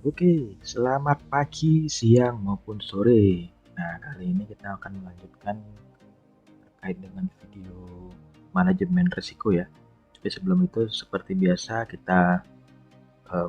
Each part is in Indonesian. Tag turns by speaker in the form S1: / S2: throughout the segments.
S1: Oke, selamat pagi, siang, maupun sore. Nah, kali ini kita akan melanjutkan terkait dengan video manajemen risiko ya. Tapi sebelum itu, seperti biasa, kita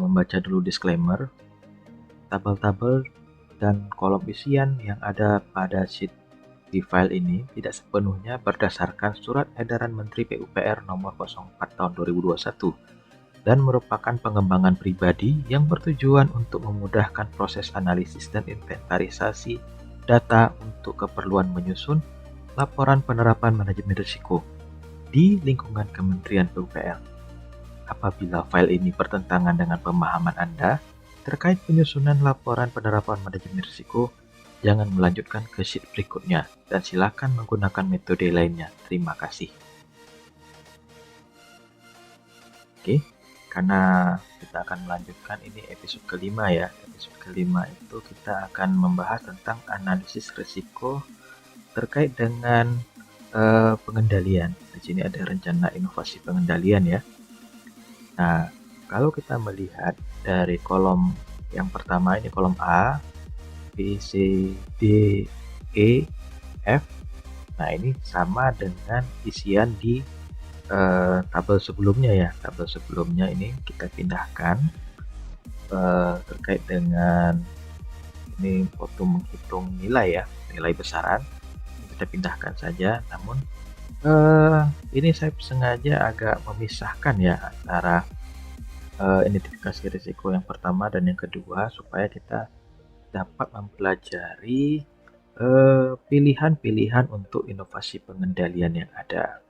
S1: membaca dulu disclaimer. Tabel-tabel dan kolom isian yang ada pada sheet di file ini tidak sepenuhnya berdasarkan Surat Edaran Menteri PUPR Nomor 04 Tahun 2021 dan merupakan pengembangan pribadi yang bertujuan untuk memudahkan proses analisis dan inventarisasi data untuk keperluan menyusun laporan penerapan manajemen risiko di lingkungan Kementerian PUPR. Apabila file ini bertentangan dengan pemahaman Anda terkait penyusunan laporan penerapan manajemen risiko, jangan melanjutkan ke sheet berikutnya dan silakan menggunakan metode lainnya. Terima kasih. Oke, karena kita akan melanjutkan ini episode kelima ya. Episode kelima itu kita akan membahas tentang analisis risiko terkait dengan pengendalian. Di sini ada rencana inovasi pengendalian ya. Nah, kalau kita melihat dari kolom yang pertama ini kolom A, B, C, D, E, F. Nah, ini sama dengan isian di tabel sebelumnya ya. Tabel sebelumnya ini kita pindahkan terkait dengan ini waktu menghitung nilai ya, nilai besaran. Kita pindahkan saja, namun ini saya sengaja agak memisahkan ya antara identifikasi risiko yang pertama dan yang kedua supaya kita dapat mempelajari pilihan-pilihan untuk inovasi pengendalian yang ada.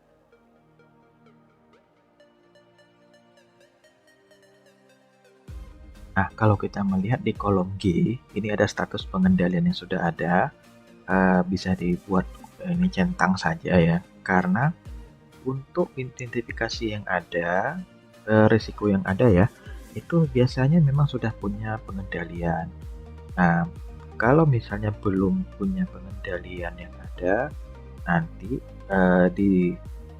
S1: Nah, kalau kita melihat di kolom G, ini ada status pengendalian yang sudah ada. Bisa dibuat ini centang saja ya, karena untuk identifikasi yang ada, risiko yang ada ya, itu biasanya memang sudah punya pengendalian. Nah, kalau misalnya belum punya pengendalian yang ada, nanti di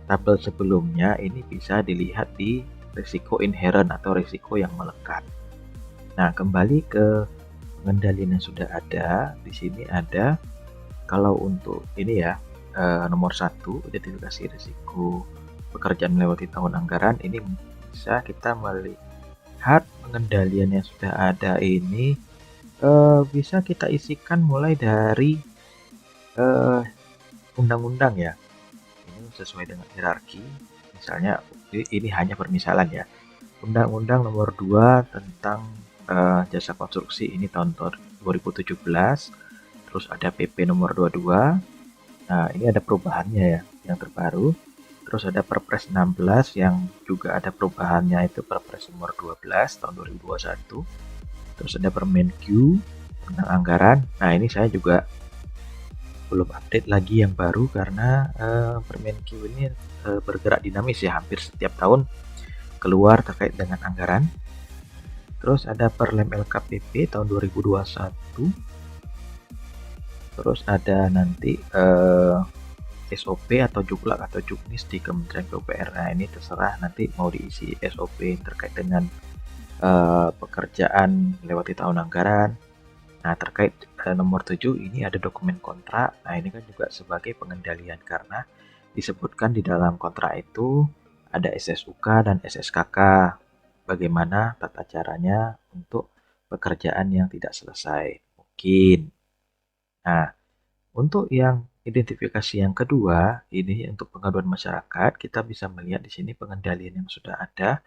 S1: tabel sebelumnya ini bisa dilihat di risiko inherent atau risiko yang melekat. Nah, kembali ke pengendalian yang sudah ada, di sini ada kalau untuk ini ya, nomor 1 identifikasi risiko pekerjaan melewati tahun anggaran, ini bisa kita melihat pengendalian yang sudah ada ini bisa kita isikan mulai dari undang-undang ya. Ini sesuai dengan hierarki. Misalnya ini hanya permisalan ya. Undang-Undang Nomor 2 tentang jasa konstruksi ini tahun 2017. Terus ada PP Nomor 22. Nah, ini ada perubahannya ya, yang terbaru. Terus ada Perpres 16 yang juga ada perubahannya, itu Perpres Nomor 12 tahun 2021. Terus ada Permenq tentang anggaran. Nah, ini saya juga belum update lagi yang baru karena Permenq ini bergerak dinamis ya, hampir setiap tahun keluar terkait dengan anggaran. Terus ada Perlem LKPP tahun 2021. Terus ada nanti SOP atau Juklak atau Juknis di Kementerian PUPR. Nah, ini terserah nanti mau diisi SOP terkait dengan pekerjaan melewati tahun anggaran. Nah, terkait nomor 7 ini ada dokumen kontrak. Nah, ini kan juga sebagai pengendalian karena disebutkan di dalam kontrak itu ada SSUK dan SSKK. Bagaimana tata caranya untuk pekerjaan yang tidak selesai. Mungkin. Nah, untuk yang identifikasi yang kedua, ini untuk pengaduan masyarakat, kita bisa melihat di sini pengendalian yang sudah ada.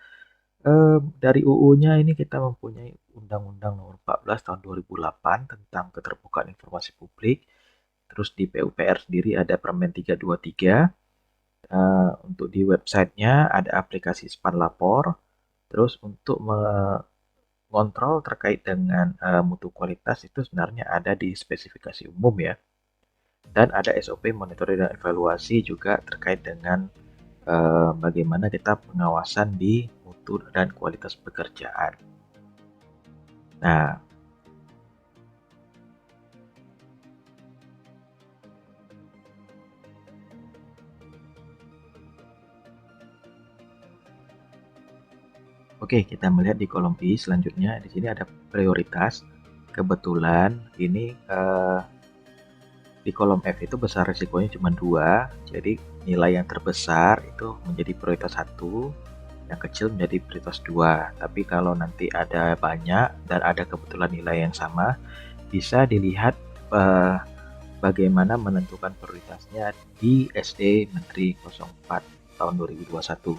S1: Dari UU-nya ini kita mempunyai Undang-Undang Nomor 14 Tahun 2008 tentang Keterbukaan Informasi Publik. Terus di PUPR sendiri ada Permen 323. Untuk di websitenya ada aplikasi Span Lapor. Terus untuk mengontrol terkait dengan mutu kualitas itu sebenarnya ada di spesifikasi umum ya. Dan ada SOP monitoring dan evaluasi juga terkait dengan bagaimana kita pengawasan di mutu dan kualitas pekerjaan. Nah, Oke, kita melihat di kolom I selanjutnya. Di sini ada prioritas. Kebetulan ini di kolom F itu besar risikonya cuma 2, jadi nilai yang terbesar itu menjadi prioritas 1, yang kecil menjadi prioritas 2. Tapi kalau nanti ada banyak dan ada kebetulan nilai yang sama, bisa dilihat bagaimana menentukan prioritasnya di SD Menteri 04 tahun 2021.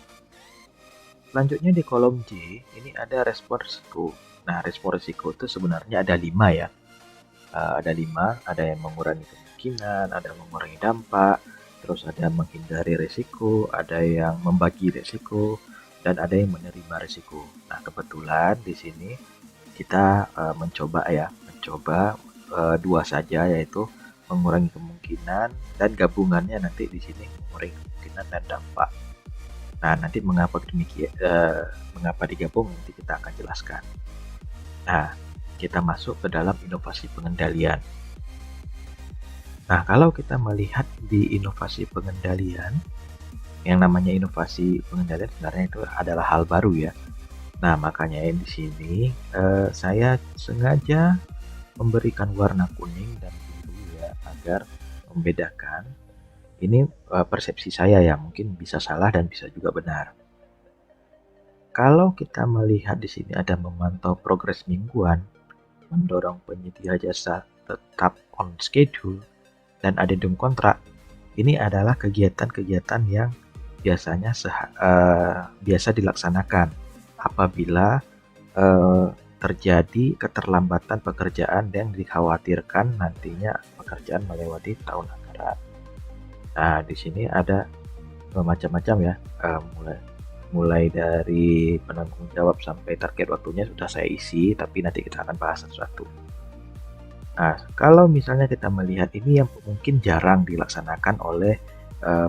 S1: Selanjutnya di kolom J, ini ada respon risiko. Nah, respon risiko itu sebenarnya ada 5 ya. Ada 5, ada yang mengurangi kemungkinan, ada yang mengurangi dampak, terus ada yang menghindari risiko, ada yang membagi risiko, dan ada yang menerima risiko. Nah, kebetulan di sini kita mencoba 2 saja, yaitu mengurangi kemungkinan dan gabungannya nanti di sini mengurangi kemungkinan dan dampak. Nah, nanti mengapa demikian, mengapa digabung nanti kita akan jelaskan. Nah, kita masuk ke dalam inovasi pengendalian. Nah, kalau kita melihat di inovasi pengendalian, yang namanya inovasi pengendalian sebenarnya itu adalah hal baru ya. Nah, makanya di sini saya sengaja memberikan warna kuning dan biru ya, agar membedakan. Ini persepsi saya ya, mungkin bisa salah dan bisa juga benar. Kalau kita melihat di sini ada memantau progres mingguan, mendorong penyedia jasa tetap on schedule, dan addendum kontrak, ini adalah kegiatan-kegiatan yang biasanya biasa dilaksanakan apabila terjadi keterlambatan pekerjaan yang dikhawatirkan nantinya pekerjaan melewati tahun anggaran. Nah, di sini ada macam-macam ya, mulai dari penanggung jawab sampai target waktunya sudah saya isi, tapi nanti kita akan bahas satu-satu. Nah, kalau misalnya kita melihat ini yang mungkin jarang dilaksanakan oleh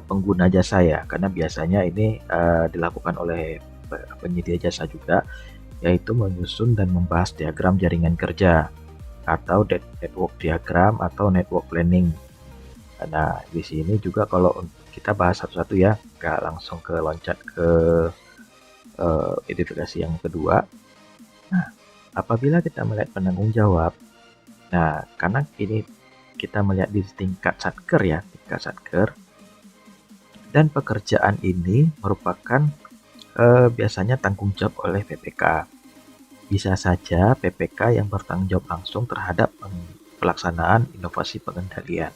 S1: pengguna jasa ya, karena biasanya ini dilakukan oleh penyedia jasa juga, yaitu menyusun dan membahas diagram jaringan kerja atau network diagram atau network planning. Nah, di sini juga kalau kita bahas satu-satu ya, nggak langsung loncat ke identifikasi yang kedua. Nah, apabila kita melihat penanggung jawab, nah karena ini kita melihat di tingkat satker ya, tingkat satker, dan pekerjaan ini merupakan biasanya tanggung jawab oleh PPK. Bisa saja PPK yang bertanggung jawab langsung terhadap pelaksanaan inovasi pengendalian.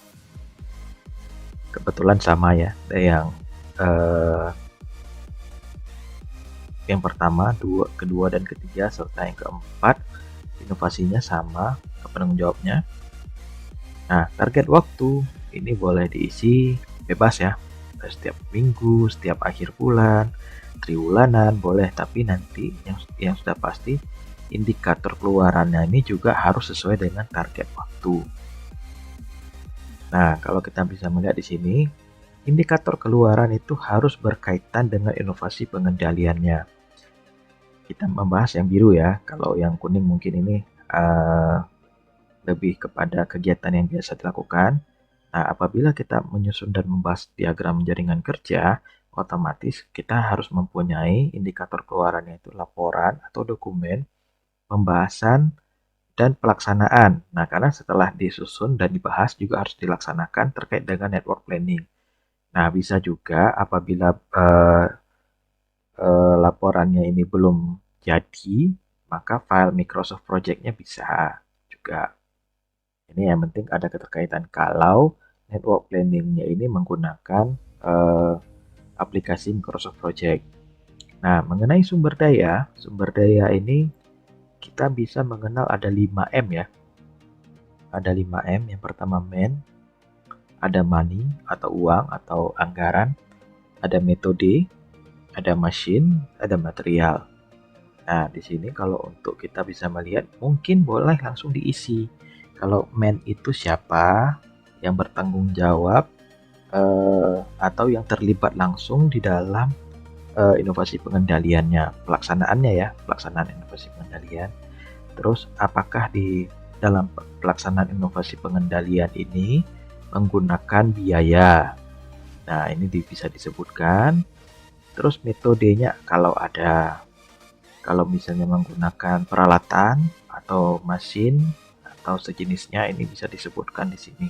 S1: Kebetulan sama ya, yang pertama, kedua, dan ketiga, serta yang keempat, inovasinya sama penanggung jawabnya. Nah, target waktu ini boleh diisi bebas ya, setiap minggu, setiap akhir bulan, triwulanan boleh, tapi nanti yang sudah pasti indikator keluarannya ini juga harus sesuai dengan target waktu. Nah, kalau kita bisa melihat di sini, indikator keluaran itu harus berkaitan dengan inovasi pengendaliannya. Kita membahas yang biru ya, kalau yang kuning mungkin ini lebih kepada kegiatan yang biasa dilakukan. Nah, apabila kita menyusun dan membahas diagram jaringan kerja, otomatis kita harus mempunyai indikator keluarannya itu laporan atau dokumen, pembahasan, dan pelaksanaan. Nah, karena setelah disusun dan dibahas juga harus dilaksanakan terkait dengan network planning. Nah, bisa juga apabila laporannya ini belum jadi, maka file Microsoft Project-nya bisa juga. Ini yang penting ada keterkaitan kalau network planning-nya ini menggunakan aplikasi Microsoft Project. Nah, mengenai sumber daya ini kita bisa mengenal ada 5M ya. Ada 5M, yang pertama man, ada money atau uang atau anggaran, ada metode, ada machine, ada material. Nah, di sini kalau untuk kita bisa melihat, mungkin boleh langsung diisi. Kalau man itu siapa yang bertanggung jawab atau yang terlibat langsung di dalam inovasi pengendaliannya, pelaksanaan inovasi pengendalian. Terus apakah di dalam pelaksanaan inovasi pengendalian ini menggunakan biaya? Nah, ini bisa disebutkan. Terus metodenya kalau ada, Kalau misalnya menggunakan peralatan atau mesin atau sejenisnya, ini bisa disebutkan di sini.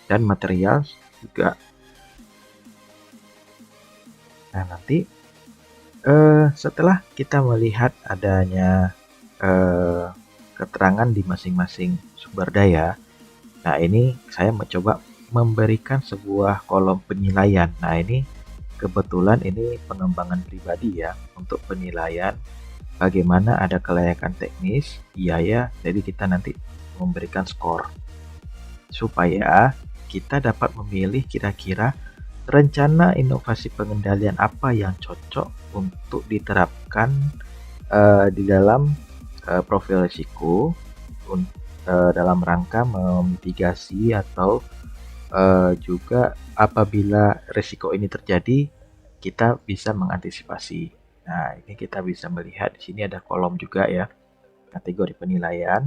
S1: Dan material juga. Nah, nanti setelah kita melihat adanya keterangan di masing-masing sumber daya, nah ini saya mencoba memberikan sebuah kolom penilaian. Nah, ini kebetulan ini pengembangan pribadi ya, untuk penilaian bagaimana ada kelayakan teknis, biaya, jadi kita nanti memberikan skor supaya kita dapat memilih kira-kira rencana inovasi pengendalian apa yang cocok untuk diterapkan di dalam profil risiko dalam rangka memitigasi atau juga apabila risiko ini terjadi kita bisa mengantisipasi. Nah, ini kita bisa melihat di sini ada kolom juga ya, kategori penilaian.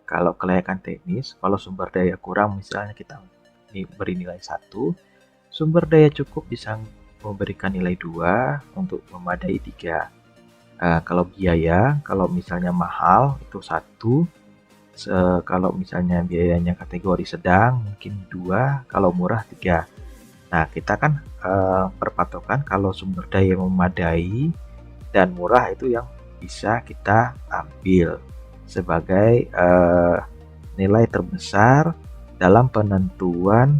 S1: Kalau kelayakan teknis, kalau sumber daya kurang misalnya kita beri nilai 1, sumber daya cukup bisa memberikan nilai 2, untuk memadai 3. Kalau biaya, kalau misalnya mahal itu 1, kalau misalnya biayanya kategori sedang mungkin 2, kalau murah 3. Nah, kita kan berpatokan kalau sumber daya memadai dan murah itu yang bisa kita ambil sebagai nilai terbesar dalam penentuan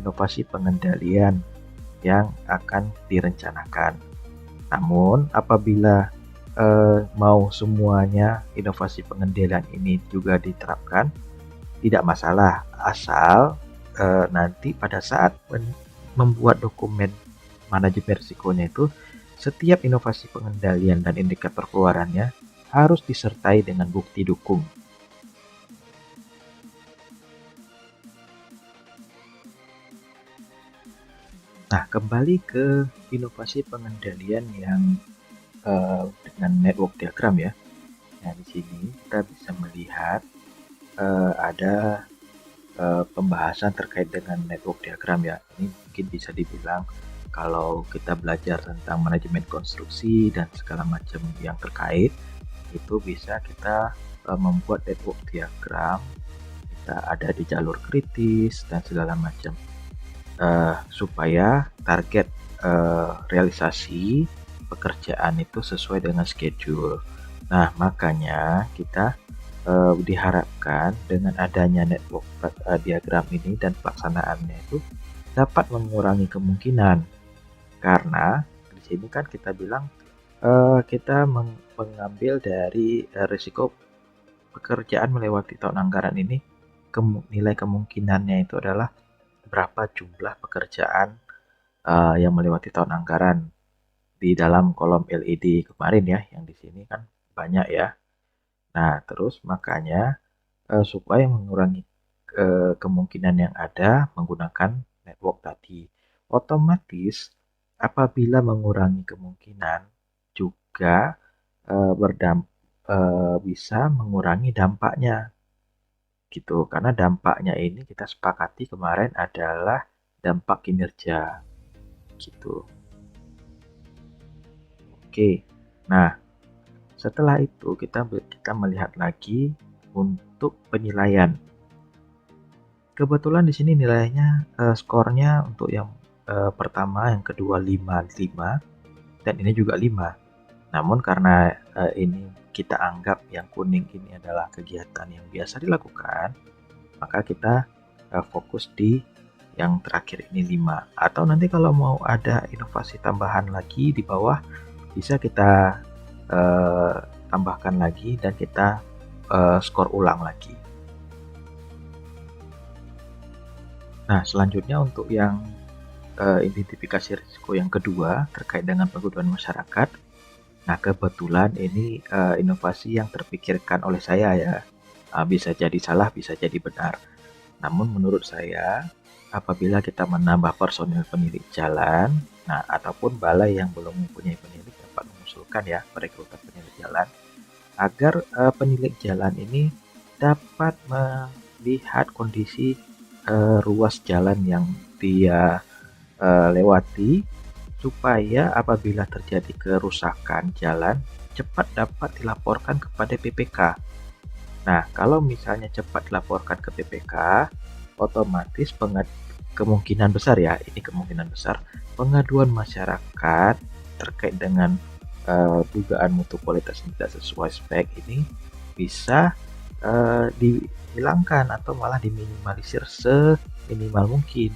S1: inovasi pengendalian yang akan direncanakan. Namun apabila mau semuanya inovasi pengendalian ini juga diterapkan, tidak masalah, asal nanti pada saat membuat dokumen manajemen risikonya itu, setiap inovasi pengendalian dan indikator keluarannya harus disertai dengan bukti dukung. Nah, kembali ke inovasi pengendalian yang dengan network diagram ya. Nah, di sini kita bisa melihat ada pembahasan terkait dengan network diagram ya. Ini mungkin bisa dibilang kalau kita belajar tentang manajemen konstruksi dan segala macam yang terkait, itu bisa kita membuat network diagram. Kita ada di jalur kritis dan segala macam supaya target realisasi pekerjaan itu sesuai dengan schedule. Nah, makanya kita diharapkan dengan adanya network diagram ini dan pelaksanaannya itu dapat mengurangi kemungkinan, karena di sini kan kita bilang kita mengambil dari risiko pekerjaan melewati tahun anggaran ini, nilai kemungkinannya itu adalah berapa jumlah pekerjaan yang melewati tahun anggaran di dalam kolom LED kemarin ya, yang di sini kan banyak ya. Nah, terus makanya supaya mengurangi kemungkinan yang ada menggunakan network tadi, otomatis apabila mengurangi kemungkinan juga bisa mengurangi dampaknya gitu, karena dampaknya ini kita sepakati kemarin adalah dampak kinerja gitu. Oke, nah setelah itu kita melihat lagi untuk penilaian. Kebetulan di sini nilainya skornya untuk yang pertama, yang kedua 5 dan ini juga 5. Namun karena ini kita anggap yang kuning ini adalah kegiatan yang biasa dilakukan, maka kita fokus di yang terakhir ini 5. Atau nanti kalau mau ada inovasi tambahan lagi di bawah, bisa kita tambahkan lagi dan kita skor ulang lagi. Nah, selanjutnya untuk yang identifikasi risiko yang kedua terkait dengan penggunaan masyarakat. Nah, kebetulan ini inovasi yang terpikirkan oleh saya ya. Bisa jadi salah, bisa jadi benar. Namun menurut saya, apabila kita menambah personil penilik jalan, nah ataupun balai yang belum mempunyai penilik dapat mengusulkan ya perekrutan penilik jalan, agar penilik jalan ini dapat melihat kondisi ruas jalan yang dia lewati, supaya apabila terjadi kerusakan jalan cepat dapat dilaporkan kepada PPK. Nah, kalau misalnya cepat dilaporkan ke PPK, otomatis kemungkinan besar ya, ini kemungkinan besar, pengaduan masyarakat terkait dengan dugaan mutu kualitas tidak sesuai spek ini bisa dihilangkan atau malah diminimalisir seminimal mungkin.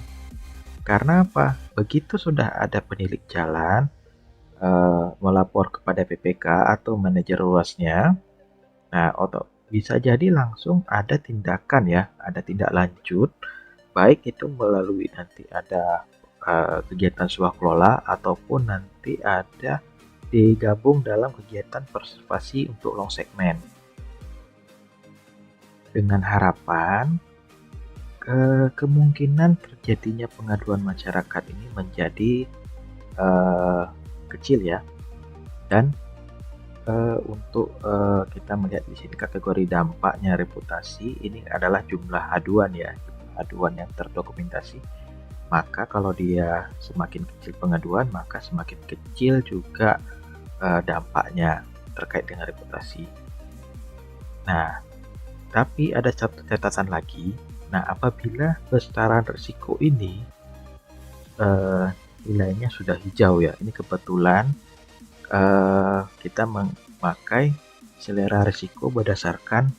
S1: Karena apa? Begitu sudah ada penilik jalan melapor kepada PPK atau manajer luasnya, nah bisa jadi langsung ada tindakan ya, ada tindak lanjut, baik itu melalui nanti ada kegiatan swaklola ataupun nanti ada digabung dalam kegiatan konservasi untuk long segment. Dengan harapan kemungkinan terjadinya pengaduan masyarakat ini menjadi kecil ya. Dan untuk kita melihat di sini kategori dampaknya reputasi ini adalah jumlah aduan ya, aduan yang terdokumentasi. Maka kalau dia semakin kecil pengaduan, maka semakin kecil juga dampaknya terkait dengan reputasi. Nah, tapi ada satu catatan lagi. Nah, apabila besaran risiko ini nilainya sudah hijau ya, ini kebetulan kita memakai selera risiko berdasarkan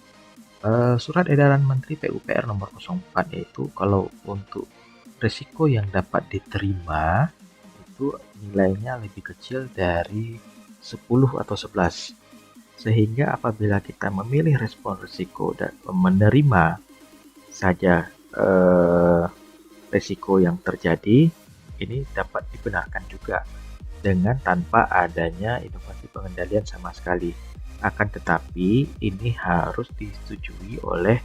S1: Surat Edaran Menteri PUPR nomor 04, yaitu kalau untuk risiko yang dapat diterima itu nilainya lebih kecil dari 10 atau 11. Sehingga apabila kita memilih respon risiko dan menerima saja risiko yang terjadi, ini dapat dibenarkan juga dengan tanpa adanya inovasi pengendalian sama sekali. Akan tetapi ini harus disetujui oleh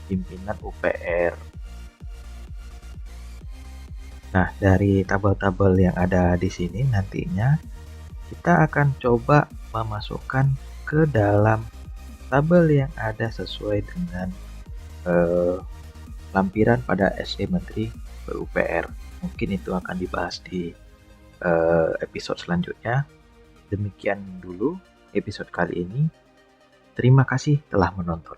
S1: pimpinan UPR. Nah, dari tabel-tabel yang ada di sini nantinya kita akan coba memasukkan ke dalam tabel yang ada sesuai dengan lampiran pada SE Menteri PUPR. Mungkin itu akan dibahas di episode selanjutnya. Demikian dulu episode kali ini. Terima kasih telah menonton.